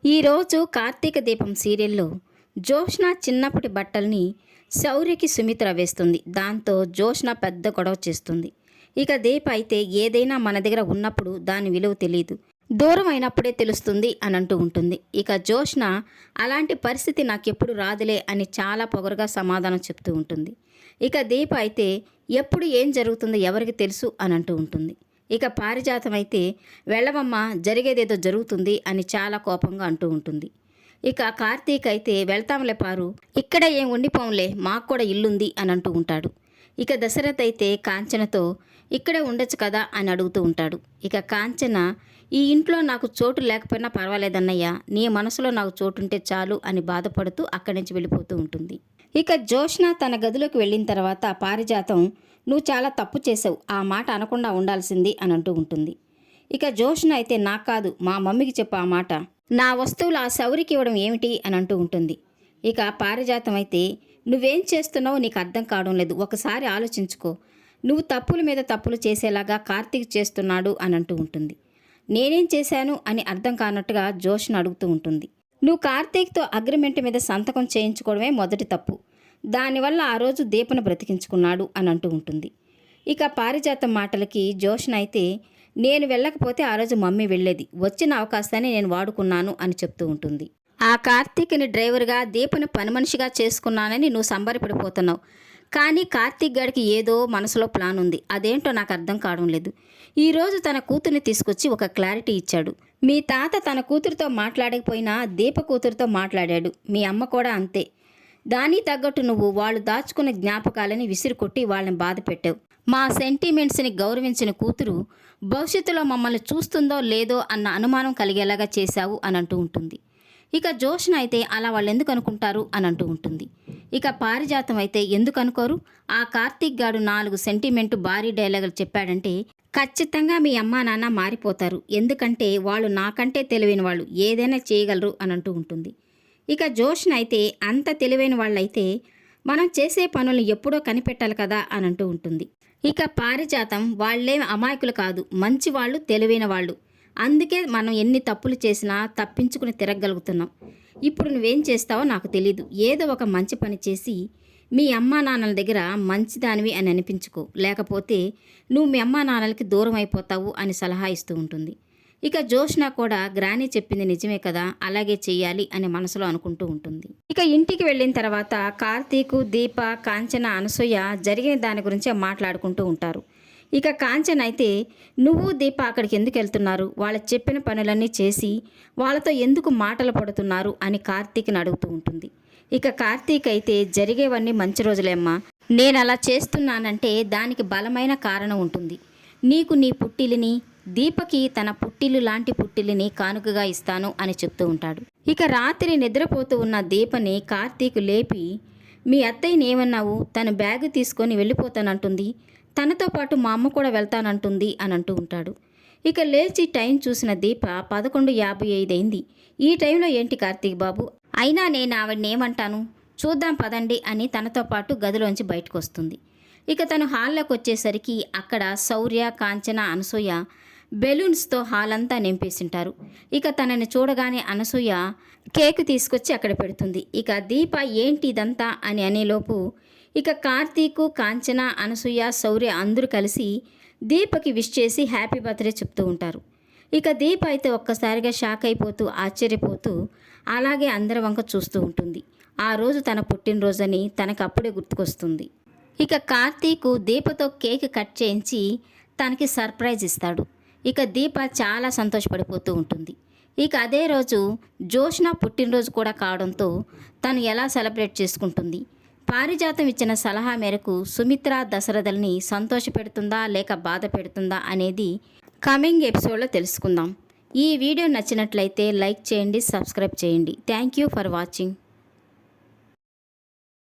ఈరోజు కార్తీక దీపం సీరియల్లో జోష్న చిన్నప్పటి బట్టల్ని శౌర్యకి సుమిత్ర వేస్తుంది. దాంతో జోష్న పెద్ద గొడవ చేస్తుంది. ఇక దీప అయితే ఏదైనా మన దగ్గర ఉన్నప్పుడు దాని విలువ తెలియదు, దూరం అయినప్పుడే తెలుస్తుంది అని అంటూ ఉంటుంది. ఇక జోష్న అలాంటి పరిస్థితి నాకెప్పుడు రాదులే అని చాలా పొగరుగా సమాధానం చెప్తూ ఉంటుంది. ఇక దీప అయితే ఎప్పుడు ఏం జరుగుతుందో ఎవరికి తెలుసు అని అంటూ ఉంటుంది. ఇక పారిజాతం అయితే వెళ్ళవమ్మ, జరిగేదేదో జరుగుతుంది అని చాలా కోపంగా అంటూ ఉంటుంది. ఇక కార్తీక్ అయితే వెళ్తాంలే పారు, ఇక్కడే ఏం ఉండిపోంలే, మాకు కూడా ఇల్లుంది అని అంటూ ఉంటాడు. ఇక దశరథ్ అయితే కాంచనతో ఇక్కడే ఉండొచ్చు కదా అని అడుగుతూ ఉంటాడు. ఇక కాంచన, ఈ ఇంట్లో నాకు చోటు లేకపోయినా పర్వాలేదన్నయ్య, నీ మనసులో నాకు చోటుంటే చాలు అని బాధపడుతూ అక్కడి నుంచి వెళ్ళిపోతూ ఉంటుంది. ఇక జోష్న తన గదిలోకి వెళ్ళిన తర్వాత పారిజాతం, నువ్వు చాలా తప్పు చేసావు, ఆ మాట అనకుండా ఉండాల్సింది అని అంటూ ఉంటుంది. ఇక జోష్న అయితే నాకు కాదు, మా మమ్మీకి చెప్పు ఆ మాట, నా వస్తువులు ఆ శౌరికి ఇవ్వడం ఏమిటి అని అంటూ ఉంటుంది. ఇక పారిజాతం అయితే నువ్వేం చేస్తున్నావో నీకు అర్థం కావడం లేదు, ఒకసారి ఆలోచించుకో, నువ్వు తప్పుల మీద తప్పులు చేసేలాగా కార్తీక్ చేస్తున్నాడు అని అంటూ ఉంటుంది. నేనేం చేశాను అని అర్థం కానట్టుగా జోష్న అడుగుతూ ఉంటుంది. నువ్వు కార్తీక్తో అగ్రిమెంట్ మీద సంతకం చేయించుకోవడమే మొదటి తప్పు, దానివల్ల ఆ రోజు దీపను బ్రతికించుకున్నాడు అని అంటూ ఉంటుంది. ఇక పారిజాతం మాటలకి జోష్న అయితే నేను వెళ్ళకపోతే ఆ రోజు మమ్మీ వెళ్ళేది, వచ్చిన అవకాశాన్ని నేను వాడుకున్నాను అని చెప్తూ ఉంటుంది. ఆ కార్తీక్ని డ్రైవర్గా దీపను పని మనిషిగా చేసుకున్నానని నువ్వు సంబరపడిపోతున్నావు, కానీ కార్తీక్ గారికి ఏదో మనసులో ప్లాన్ ఉంది, అదేంటో నాకు అర్థం కావడం లేదు. ఈరోజు తన కూతుర్ని తీసుకొచ్చి ఒక క్లారిటీ ఇచ్చాడు. మీ తాత తన కూతురితో మాట్లాడకపోయినా దీప కూతురితో మాట్లాడాడు, మీ అమ్మ కూడా అంతే. దానికి తగ్గట్టు నువ్వు వాళ్ళు దాచుకున్న జ్ఞాపకాలని విసిరికొట్టి వాళ్ళని బాధ పెట్టావు. మా సెంటిమెంట్స్ని గౌరవించిన కూతురు భవిష్యత్తులో మమ్మల్ని చూస్తుందో లేదో అన్న అనుమానం కలిగేలాగా చేశావు అని అంటూ ఉంటుంది. ఇక జోష్న అయితే అలా వాళ్ళు ఎందుకు అనుకుంటారు అని అంటూ ఉంటుంది. ఇక పారిజాతం అయితే ఎందుకు అనుకోరు, ఆ కార్తీక్ గాడు 4 సెంటిమెంటు భారీ డైలాగులు చెప్పాడంటే ఖచ్చితంగా మీ అమ్మా నాన్న మారిపోతారు, ఎందుకంటే వాళ్ళు నాకంటే తెలివైన వాళ్ళు, ఏదైనా చేయగలరు అని అంటూ ఉంటుంది. ఇక జోష్న అయితే అంత తెలివైన వాళ్ళైతే మనం చేసే పనులను ఎప్పుడో కనిపెట్టాలి కదా అని అంటూ ఉంటుంది. ఇక పారిజాతం వాళ్ళేం అమాయకులు కాదు, మంచి వాళ్ళు, తెలివైన వాళ్ళు, అందుకే మనం ఎన్ని తప్పులు చేసినా తప్పించుకుని తిరగలుగుతున్నాం. ఇప్పుడు నువ్వేం చేస్తావో నాకు తెలీదు, ఏదో ఒక మంచి పని చేసి మీ అమ్మా నాన్నల దగ్గర మంచిదానివి అని అనిపించుకో, లేకపోతే నువ్వు మీ అమ్మా నాన్నలకి దూరం అయిపోతావు అని సలహా ఇస్తూ ఉంటుంది. ఇక జోష్న కూడా గ్రాని చెప్పింది నిజమే కదా, అలాగే చెయ్యాలి అని మనసులో అనుకుంటూ ఉంటుంది. ఇక ఇంటికి వెళ్ళిన తర్వాత కార్తీకు, దీప, కాంచన, అనసూయ జరిగిన దాని గురించే మాట్లాడుకుంటూ ఉంటారు. ఇక కాంచన అయితే నువ్వు దీప అక్కడికి ఎందుకు వెళ్తున్నారు, వాళ్ళ చెప్పిన పనులన్నీ చేసి వాళ్ళతో ఎందుకు మాటలు పడుతున్నారు అని కార్తీక్ని అడుగుతూ ఉంటుంది. ఇక కార్తీక్ అయితే జరిగేవన్నీ మంచి రోజులేమ్మా, నేను అలా చేస్తున్నానంటే దానికి బలమైన కారణం ఉంటుంది. నీకు నీ పుట్టిల్లిని, దీపకి తన పుట్టిల్లు లాంటి పుట్టిల్లిని కానుకగా ఇస్తాను అని చెప్తూ ఉంటాడు. ఇక రాత్రి నిద్రపోతూ ఉన్న దీపని కార్తీక్ లేపి, మీ అత్తయ్యని ఏమన్నావు, తన బ్యాగు తీసుకొని వెళ్ళిపోతానంటుంది, తనతో పాటు మా అమ్మ కూడా వెళ్తానంటుంది అని అంటూ ఉంటాడు. ఇక లేచి టైం చూసిన దీప 11:55 అయింది, ఈ టైంలో ఏంటి కార్తీక్ బాబు, అయినా నేను ఆవిడని ఏమంటాను, చూద్దాం పదండి అని తనతో పాటు గదిలోంచి బయటకు వస్తుంది. ఇక తను హాల్లోకి వచ్చేసరికి అక్కడ శౌర్య, కాంచన, అనసూయ బెలూన్స్తో హాల్ అంతా నింపేసింటారు. ఇక తనని చూడగానే అనసూయ కేకు తీసుకొచ్చి అక్కడ పెడుతుంది. ఇక దీప ఏంటి ఇదంతా అని అనేలోపు ఇక కార్తీకు, కాంచన, అనసూయ, శౌర్య అందరూ కలిసి దీపకి విష్ చేసి హ్యాపీ బర్త్డే చెప్తూ ఉంటారు. ఇక దీప అయితే ఒక్కసారిగా షాక్ అయిపోతూ ఆశ్చర్యపోతూ అలాగే అందరి వంక చూస్తూ ఉంటుంది. ఆ రోజు తన పుట్టినరోజని తనకు అప్పుడే గుర్తుకొస్తుంది. ఇక కార్తీకు దీపతో కేక్ కట్ చేయించి తనకి సర్ప్రైజ్ ఇస్తాడు. ఇక దీప చాలా సంతోషపడిపోతూ ఉంటుంది. ఇక అదే రోజు జోష్న పుట్టినరోజు కూడా కావడంతో తను ఎలా సెలబ్రేట్ చేసుకుంటుంది, పారిజాతం ఇచ్చిన సలహా మేరకు సుమిత్ర దశరథల్ని సంతోషపెడుతుందా లేక బాధ పెడుతుందా అనేది కమింగ్ ఎపిసోడ్లో తెలుసుకుందాం. ఈ వీడియో నచ్చినట్లయితే లైక్ చేయండి, సబ్స్క్రైబ్ చేయండి. Thank you for watching.